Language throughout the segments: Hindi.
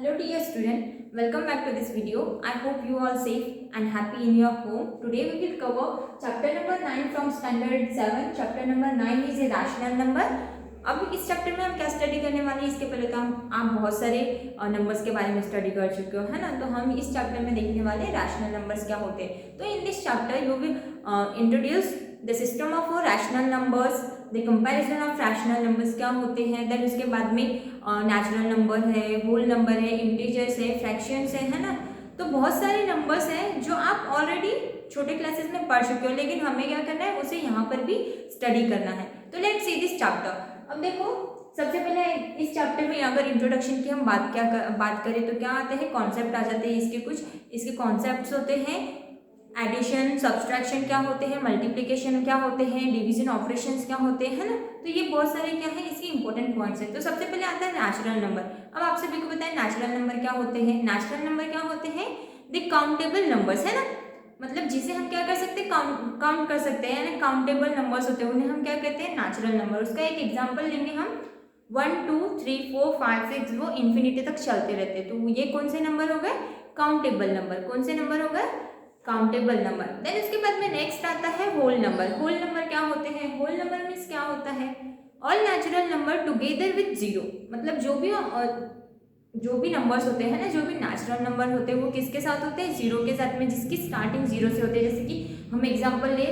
Hello dear student, welcome back to this video. I hope you are safe and happy in your home. Today we will cover chapter number 9 from standard 7. Chapter number 9 is a rational number. अब इस चैप्टर में हम क्या स्टडी करने वाले हैं, इसके पहले तो आप बहुत सारे नंबर्स के बारे में स्टडी कर चुके हो, है ना। तो हम इस चैप्टर में देखने वाले हैं रैशनल नंबर्स क्या होते हैं। तो in this chapter you will introduce the system of rational numbers, the comparison of rational numbers क्या होते हैं, देन उसके बाद में नेचुरल नंबर है, होल नंबर है, इंटीजर्स है, फ्रैक्शंस है ना। तो बहुत सारे नंबर्स हैं जो आप ऑलरेडी छोटे क्लासेस में पढ़ चुके हो, लेकिन हमें क्या करना है, उसे यहाँ पर भी स्टडी करना है। तो लेट्स सी दिस चैप्टर। अब देखो, सबसे पहले इस चैप्टर में अगर इंट्रोडक्शन की हम बात करें तो क्या आते हैं, कॉन्सेप्ट आ जाते हैं। इसके कॉन्सेप्ट्स होते हैं, एडिशन, सब्सट्रैक्शन क्या होते हैं, मल्टीप्लिकेशन क्या होते हैं, डिवीजन ऑपरेशंस क्या होते हैं, है ना। तो ये बहुत सारे क्या है, इसके इंपॉर्टेंट पॉइंट्स हैं। तो सबसे पहले आता है नेचुरल नंबर। अब आप सभी को पता है नेचुरल नंबर क्या होते हैं। नेचुरल नंबर क्या होते हैं, द काउंटेबल नंबर्स, है ना। मतलब जिसे हम क्या कर सकते हैं, काउंट कर सकते हैं, यानी काउंटेबल नंबर्स होते हैं, उन्हें हम क्या कहते हैं, नेचुरल नंबर। उसका एक एग्जांपल लेंगे हम, 1 2 3 4 5 6, वो इन्फिनिटी तक चलते रहते हैं। तो ये कौन से नंबर हो गए, काउंटेबल नंबर। कौन से नंबर हो गए, काउंटेबल नंबर। देन उसके बाद में नेक्स्ट आता है होल नंबर। होल नंबर क्या होते हैं, होल नंबर मीन्स क्या होता है, all natural number together with zero. मतलब जो भी नंबर्स होते हैं ना, जो भी नेचुरल नंबर होते हैं वो किसके साथ होते हैं, जीरो के साथ में, जिसकी स्टार्टिंग जीरो से होते हैं। जैसे कि हम एग्जांपल ले,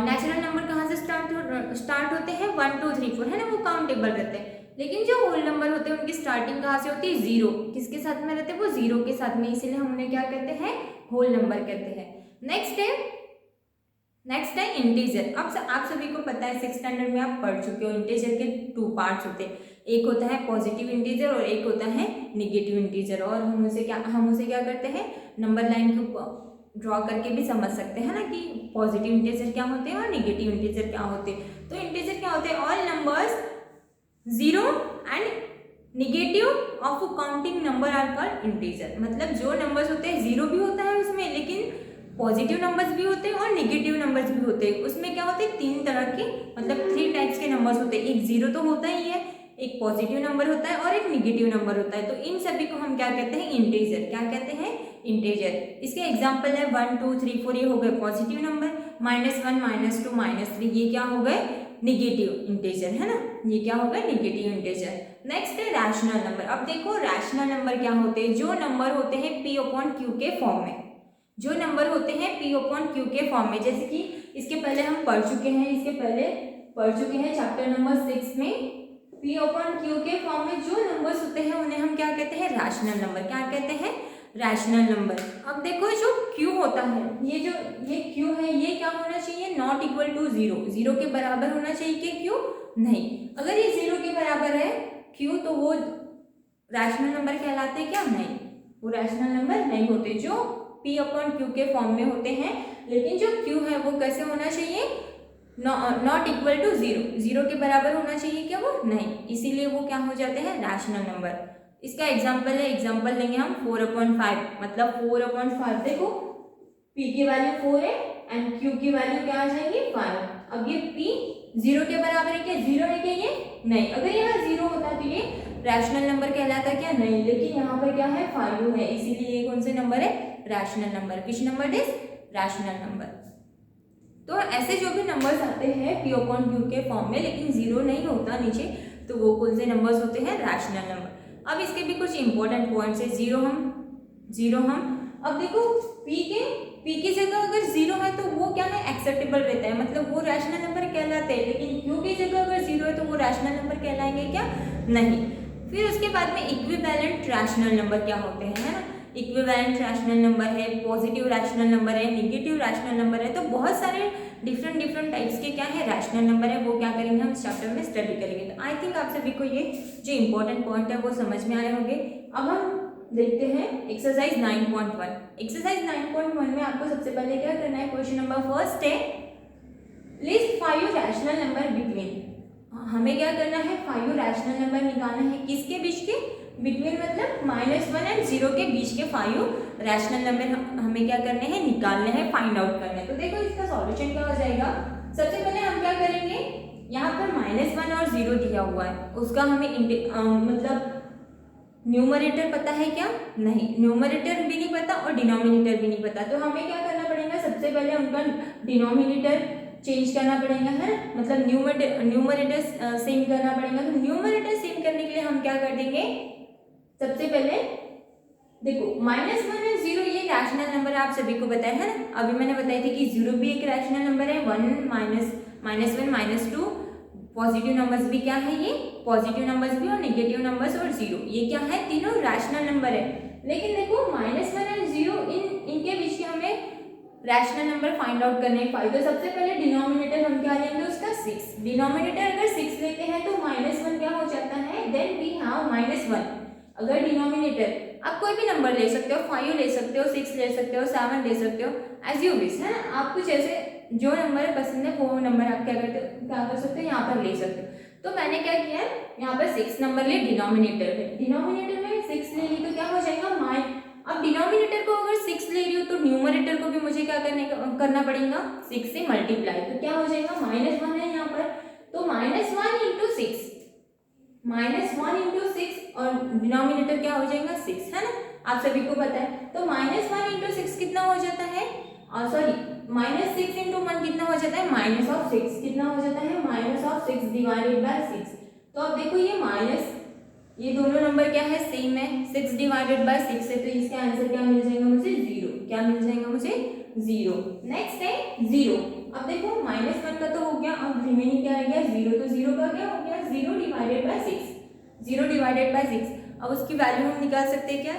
नेचुरल नंबर कहाँ से स्टार्ट होते हैं, 1 2 3 4, है ना, वो काउंटेबल रहते हैं। लेकिन जो होल नंबर होते हैं उनकी स्टार्टिंग कहाँ से होती है, जीरो। किसके साथ में रहते हैं, वो जीरो के साथ में, इसीलिए हम उन्हें क्या कहते हैं, होल नंबर कहते हैं। नेक्स्ट है इंटीजर। अब आप सभी को पता है, 6th स्टैंडर्ड में आप पढ़ चुके हो, इंटीजर के 2 पार्ट्स होते हैं। एक होता है पॉजिटिव इंटीजर और एक होता है निगेटिव इंटीजर। और हम उसे क्या करते हैं, नंबर लाइन को ड्रॉ करके भी समझ सकते हैं ना, कि पॉजिटिव इंटीजर क्या होते हैं और निगेटिव इंटीजर क्या होते हैं। तो इंटीजर क्या होते हैं, all numbers zero and negative of counting number are called integer. मतलब जो नंबर्स होते हैं, जीरो भी होता है उसमें, लेकिन पॉजिटिव नंबर्स भी होते हैं और निगेटिव नंबर्स भी होते हैं। उसमें क्या होते हैं, 3 तरह के, मतलब 3 टाइप्स के नंबर्स होते हैं। एक जीरो तो होता ही है, एक पॉजिटिव नंबर होता है और एक निगेटिव नंबर होता है। तो इन सभी को हम क्या कहते हैं, इंटीजर। क्या कहते हैं, इंटीजर। इसके एग्जांपल है 1 2 3 4, ये हो गए पॉजिटिव नंबर। -1 -2 -3, ये क्या हो गए, निगेटिव इंटीजर, है ना। ये क्या हो गए, निगेटिव इंटीजर। नेक्स्ट है रैशनल नंबर। अब देखो रैशनल नंबर क्या होते हैं, जो नंबर होते हैं P/Q के फॉर्म में, जो नंबर होते हैं P/Q के फॉर्म में। जैसे कि इसके पहले हम पढ़ चुके हैं चैप्टर नंबर 6 में, P/Q के फॉर्म में जो नंबर्स होते हैं उन्हें हम क्या कहते हैं, रैशनल नंबर। क्या कहते हैं, रैशनल नंबर। अब देखो जो Q होता है, ये Q है, ये क्या होना चाहिए, not equal to zero. Zero के बराबर होना चाहिए कि Q नहीं। अगर ये जीरो के बराबर है Q, तो वो रैशनल नंबर कहलाते हैं क्या, नहीं, वो रैशनल नंबर नहीं होते जो P/Q के फॉर्म में होते हैं। लेकिन जो Q है वो कैसे होना चाहिए, not equal to zero. Zero के बराबर होना चाहिए क्या, वो नहीं, इसीलिए वो क्या हो जाते हैं, रैशनल नंबर। इसका एग्जांपल लेंगे हम 4/5। मतलब 4/5, देखो P की वैल्यू 4 है एंड Q की वैल्यू क्या आ जाएगी, 5। अब ये P जीरो के बराबर है क्या, जीरो है क्या, ये नहीं। अगर यहाँ जीरो होता तो ये रैशनल नंबर कहलाता क्या, नहीं। लेकिन यहाँ पर क्या है, 5 है, इसीलिए ये कौन से नंबर है, rational number. Which number is rational number. तो ऐसे जो भी नंबर्स आते हैं P/Q के फॉर्म में, लेकिन जीरो नहीं होता नीचे, तो वो कौन से नंबर्स होते हैं, रैशनल नंबर। अब इसके भी कुछ इंपॉर्टेंट पॉइंट्स है। जीरो हम अब देखो P की जगह अगर जीरो है तो वो क्या है, एक्सेप्टेबल रहता है, मतलब वो रैशनल नंबर कहलाते हैं। लेकिन Q की जगह अगर जीरो है तो वो रैशनल नंबर कहलाएंगे क्या, नहीं। फिर उसके बाद में इक्विवेलेंट रैशनल नंबर क्या होते हैं, है ना। इक्विवेलेंट रैशनल नंबर है, पॉजिटिव रैशनल नंबर है, निगेटिव रैशनल नंबर है। तो बहुत सारे डिफरेंट टाइप्स के क्या है, रैशनल नंबर है। वो क्या करेंगे, हम इस चैप्टर में स्टडी करेंगे। तो आई थिंक आप सभी को ये जो इंपॉर्टेंट पॉइंट है वो समझ में आए होंगे। अब हम देखते हैं एक्सरसाइज 9.1। एक्सरसाइज 9.1 में आपको सबसे पहले क्या करना है, क्वेश्चन नंबर फर्स्ट है, लिस्ट 5 रैशनल नंबर बिटवीन। हमें क्या करना है, 5 रैशनल नंबर निकालना है, किसके बीच के, बिटवीन मतलब -1 एंड 0 के बीच के 5 रैशनल नंबर हमें क्या करने हैं, निकालने हैं, फाइंड आउट करने हैं। तो देखो इसका सॉल्यूशन क्या हो जाएगा। सबसे पहले हम क्या करेंगे, यहाँ पर -1 और 0 दिया हुआ है, उसका हमें मतलब न्यूमरेटर पता है क्या? नहीं, न्यूमरेटर भी नहीं पता और डिनोमिनेटर भी नहीं पता। तो हमें क्या करना पड़ेगा, सबसे पहले उनका डिनोमिनेटर चेंज करना पड़ेगा, है, मतलब न्यूमरेटर सेम करना पड़ेगा। तो न्यूमरेटर सेम करने के लिए हम क्या कर देंगे, सबसे पहले देखो -1 और 0 ये रैशनल नंबर आप सभी को पता है ना। अभी मैंने बताई थी कि 0 भी एक रैशनल नंबर है, 1 -1 -2 पॉजिटिव नंबर्स भी क्या है, ये पॉजिटिव नंबर्स भी और नेगेटिव नंबर्स और 0 ये क्या है, तीनों रैशनल नंबर है। लेकिन देखो -1 और 0 इनके बीच के हमें रैशनल नंबर फाइंड आउट करने हैं। तो सबसे पहले डिनोमिनेटर हम क्या लेंगे उसका 6। डिनोमिनेटर अगर 6 लेते हैं तो -1 क्या हो जाता है, देन वी हैव -1। अगर डिनोमिनेटर आप कोई भी नंबर ले सकते हो, 5 ले सकते हो, 6 ले सकते हो, 7 ले सकते हो, एज यू विश, है ना। आप कुछ ऐसे जो नंबर पसंद है वो नंबर आप क्या करते हो, क्या कर सकते हो, यहाँ पर ले सकते हो। तो मैंने क्या किया है, यहाँ पर 6 नंबर ले डिनोमिनेटर में, डिनोमिनेटर में 6 ले ली तो क्या हो जाएगा अब डिनोमिनेटर को अगर 6 ले रही हो तो न्यूमरेटर को भी मुझे क्या करना पड़ेगा, 6 से मल्टीप्लाई। तो क्या हो जाएगा, -1 है यहाँ पर, तो -1 इंटू 6, -1 इंटू 6 और डिनोमिनेटर क्या हो जाएगा 6, है ना, आप सभी को पता है। तो -1 इंटू 6 कितना हो जाता है, सॉरी -6 इंटू 1 कितना हो जाता है, -6 कितना हो जाता है, -6 डिवाइडेड बाय 6। तो अब देखो ये दोनों नंबर क्या है, सेम है, 6 डिवाइडेड बाय 6 है, तो इसका आंसर क्या मिल जाएगा मुझे, 0। क्या मिल जाएगा मुझे, 0। नेक्स्ट है 0। अब देखो -1 का तो हो गया, अब रिमेनिंग क्या रह गया, 0। तो 0 का क्या हो गया, 0 डिवाइडेड बाय 6, 0 डिवाइडेड बाय 6। अब उसकी वैल्यू हम निकाल सकते हैं क्या,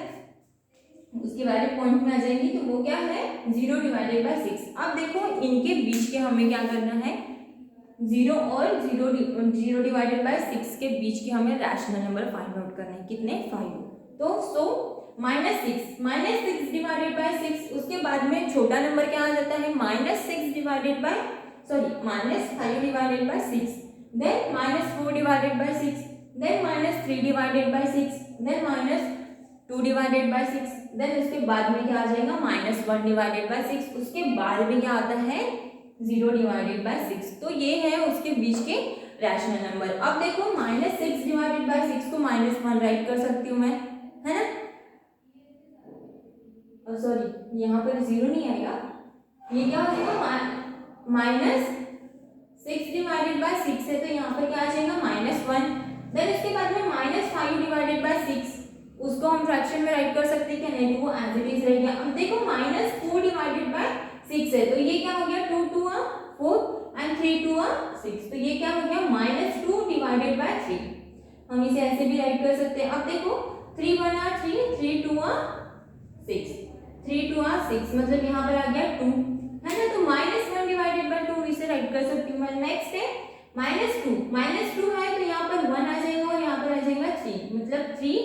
उसकी वैल्यू पॉइंट में आ जाएगी, तो वो क्या है, 0 डिवाइडेड बाय 6। अब देखो इनके बीच के हमें क्या करना है, 0 और 0 डिवाइडेड बाय 6 के बीच के हमें रैशनल नंबर फाइंड आउट करना है, कितने, 5। तो -6 डिवाइडेड बाय 6, उसके बाद में छोटा नंबर क्या आ जाता है, -6 divided by -5 divided by 6, then -4 divided by 6, then -3 divided by 6, then -2 divided by 6, then उसके बाद में क्या आ जाएगा, -1 डिवाइडेड बाय 6, उसके बाद में क्या आता है, 0 डिवाइडेड बाय 6। तो ये है उसके बीच के रैशनल नंबर। अब देखो -6 डिवाइडेड बाय 6 को -1 राइट कर सकती हूँ मैं, है ना, सॉरी यहाँ पर 0 नहीं आएगा, ये क्या हो जाएगा, -6 डिवाइडेड बाय 6 है, तो यहाँ पर क्या आ जाएगा, -1। देन उसके बाद में -5 डिवाइडेड बाय 6, उसको हम फ्रैक्शन में राइट कर सकते हैं क्या, नहीं, तो वो एज इट इज रह गया। अब देखो -4 डिवाइडेड बाय 6 है, तो ये क्या हो गया, 2 2 4 एंड 3 2 6, तो ये क्या हो गया, -2 डिवाइडेड बाय 3। हम इसे ऐसे भी राइट कर सकते हैं। अब देखो 3 1 3, 3 2 6, 3 2 6, मतलब यहाँ पर आ गया 2, है ना, तो -1 डिवाइडेड बाय 2 इसे राइट कर सकती हूँ मैं। नेक्स्ट है -2 है, तो यहाँ पर 1 आ जाएगा और यहाँ पर आ जाएगा 3, मतलब 3,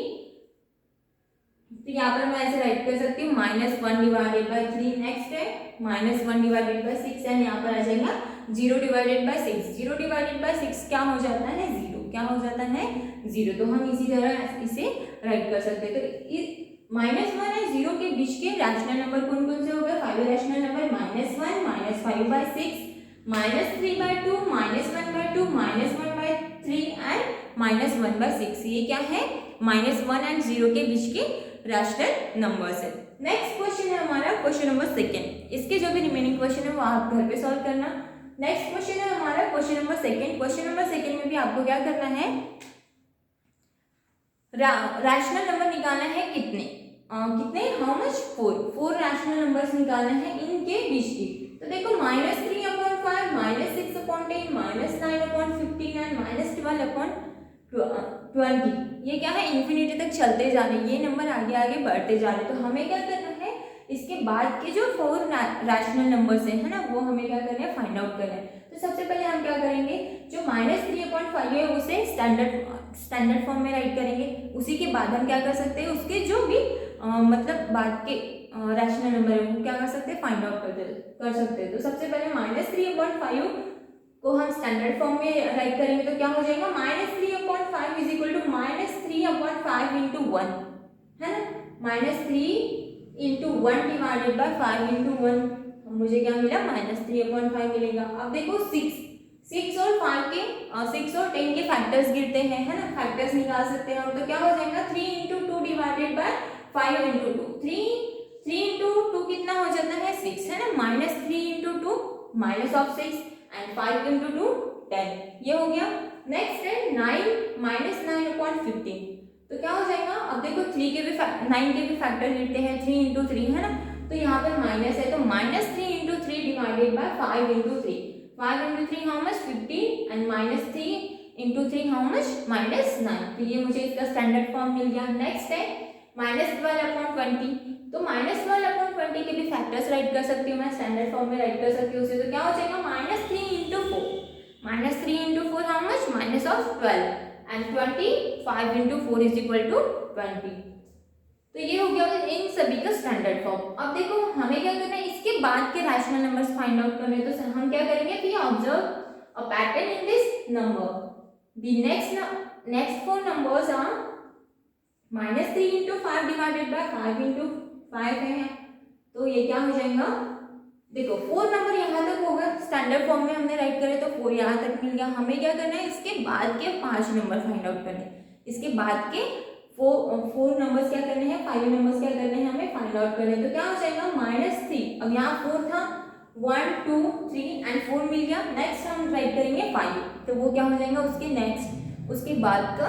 तो यहाँ पर मैं ऐसे राइट कर सकती हूँ -1 डिवाइडेड बाय 3। नेक्स्ट है -1 डिवाइडेड बाय 6 एंड यहाँ पर आ जाएगा 0 डिवाइडेड बाय 6। 0 डिवाइडेड बाय 6 क्या हो जाता है, 0। क्या हो जाता है, 0। तो हम इसी तरह इसे राइट कर सकते हैं। तो -1 और 0 के बीच के रैशनल नंबर कौन कौन से हो गए, 5 rational number, -1 -5 by 6, -3 by 2, -1 by 2, -1 by 3 and -1 by 6। ये क्या है, -1 एंड 0 के बीच के रैशनल नंबर्स है। नेक्स्ट क्वेश्चन है हमारा क्वेश्चन नंबर 2। इसके जो भी रिमेनिंग क्वेश्चन है वो आप घर पे सॉल्व करना। नेक्स्ट क्वेश्चन है हमारा क्वेश्चन नंबर 2। क्वेश्चन नंबर 2 में भी आपको क्या करना है, रैशनल नंबर निकालना है, कितने हाउ मच, 4 रैशनल नंबर्स निकालना है इनके बीच की। तो देखो -3/5, -6/10, -9/15 एंड -12/20, ये क्या है, इन्फिनिटी तक चलते जा रहे, ये नंबर आगे आगे बढ़ते जा रहे। तो हमें क्या करना है, इसके बाद के जो 4 रैशनल नंबर्स है ना, वो हमें क्या करना है, फाइंड आउट करना है। तो सबसे पहले हम क्या करेंगे, जो -3/5 है उसे स्टैंडर्ड फॉर्म में राइट करेंगे। उसी के बाद हम क्या कर सकते हैं, उसके जो भी मतलब बाद के रैशनल नंबर है वो क्या कर सकते हैं, फाइंड आउट कर सकते हैं। तो सबसे पहले -3/5 को हम स्टैंडर्ड फॉर्म में राइट करेंगे, तो क्या हो जाएगा, -3/5 इज इक्वल टू -3/5 इंटू 1, है ना, -3 इंटू 1 डिवाइडेड बाय 5 इंटू 1, मुझे क्या मिला, -3/5 मिलेगा। अब देखो 6 और 5 के 6 और 10 के फैक्टर्स गिरते हैं, है ना, फैक्टर्स निकाल सकते हैं हम। तो क्या हो जाएगा, 3 into 2 5 into two, 3 into two कितना हो जाता है 6 है ना, -3 into two -6 and 5 into two 10, ये हो गया। नेक्स्ट है 9 -9/15, तो क्या हो जाएगा, अब देखो 3 के भी 9 के भी फैक्टर लेते हैं, 3 इंटू 3 है ना, तो यहाँ पर माइनस है, तो -3 into 3 divided by 5 into 3, 5 into 3 how much 15 and -3 into 3 how much -9, तो ये मुझे इसका स्टैंडर्ड फॉर्म मिल गया। नेक्स्ट है -12/20, तो -12/20 के भी फैक्टर्स राइट कर सकती हूँ मैं, स्टैंडर्ड फॉर्म में राइट कर सकती हूँ उसे, तो क्या हो जाएगा -3 into 4, -3 into 4 how much -12 and 25 into 4 is equal to 20, तो ये हो गया इन सभी का स्टैंडर्ड फॉर्म। अब देखो हमें क्या करना है, इसके बाद के रैशनल नंबर्स फाइंड आउट करने, तो हम क्या करेंगे, we observe a pattern in this number. The next four numbers are -3 into 5 divided by 5 into 5 है, तो ये क्या हो जाएगा, देखो 4 नंबर यहाँ तक होगा, स्टैंडर्ड फॉर्म में हमने राइट करे तो 4 यहाँ तक मिल गया। हमें क्या करना है, इसके बाद के 5 नंबर फाइंड आउट करने, इसके बाद के 4 नंबर्स क्या करने हैं, 5 नंबर्स क्या करने हैं, हमें फाइंड आउट करने, तो क्या हो जाएगा -3, अब यहाँ 4 था, 1 2 3 एंड 4 मिल गया। नेक्स्ट हम राइट करेंगे 5, तो वो क्या हो जाएगा उसके नेक्स्ट, उसके बाद का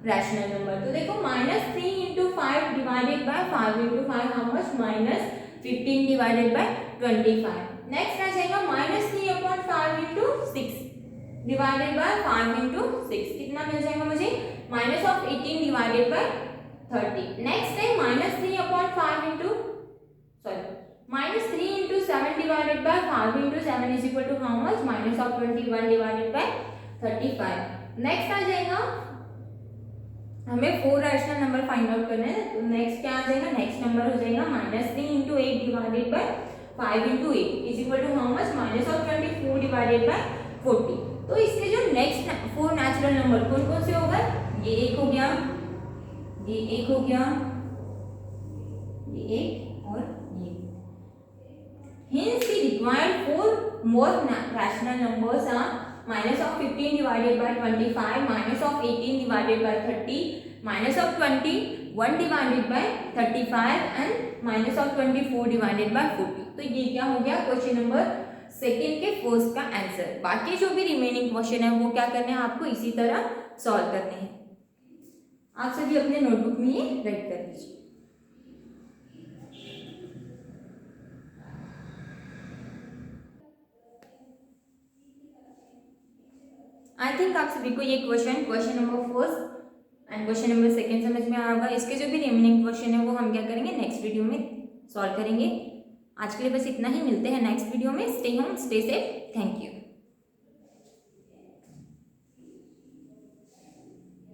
रैशनल नंबर, तो देखो -3 into 5 divided by 5 into 5 how much -15 divided by 25। Next आ जाएगा -3/5 इंटू 6 डिवाइडेड बाय 5 इंटू 6, कितना मिल जाएगा मुझे, -18 डिवाइडेड बाय 30। नेक्स्ट है -3/5 into -3 into 7 divided by 5 into 7 is equal to how much -21 divided by 35। Next आ जाएगा, हमें 4 रैशनल नंबर फाइंड आउट करना है, तो नेक्स्ट क्या आ जाएगा, नेक्स्ट नंबर हो जाएगा -3 into 8 divided by 5 into 8 is equal to how much -24 divided by 40। तो इसके जो नेक्स्ट 4 नेचुरल नंबर कौन कौन से होगा, ये एक हो गया, ये एक हो गया, ये एक और ये। Hence the required 4 more rational numbers are -15 divided by 25, -18 divided by 30, -21 divided by 35 and -24 divided by 40। तो ये क्या हो गया क्वेश्चन नंबर सेकेंड के फर्स्ट का आंसर। बाकी जो भी रिमेनिंग क्वेश्चन है वो क्या करने हैं, आपको इसी तरह सॉल्व करने हैं। आप सभी अपने नोटबुक में ये राइट कर लीजिए। आई थिंक आप सभी को ये question number first and question number second समझ में आया होगा। इसके जो भी रिमेनिंग क्वेश्चन है वो हम क्या करेंगे, नेक्स्ट वीडियो में सॉल्व करेंगे। आज के लिए बस इतना ही, मिलते हैं नेक्स्ट वीडियो में। Stay home, stay safe, thank you.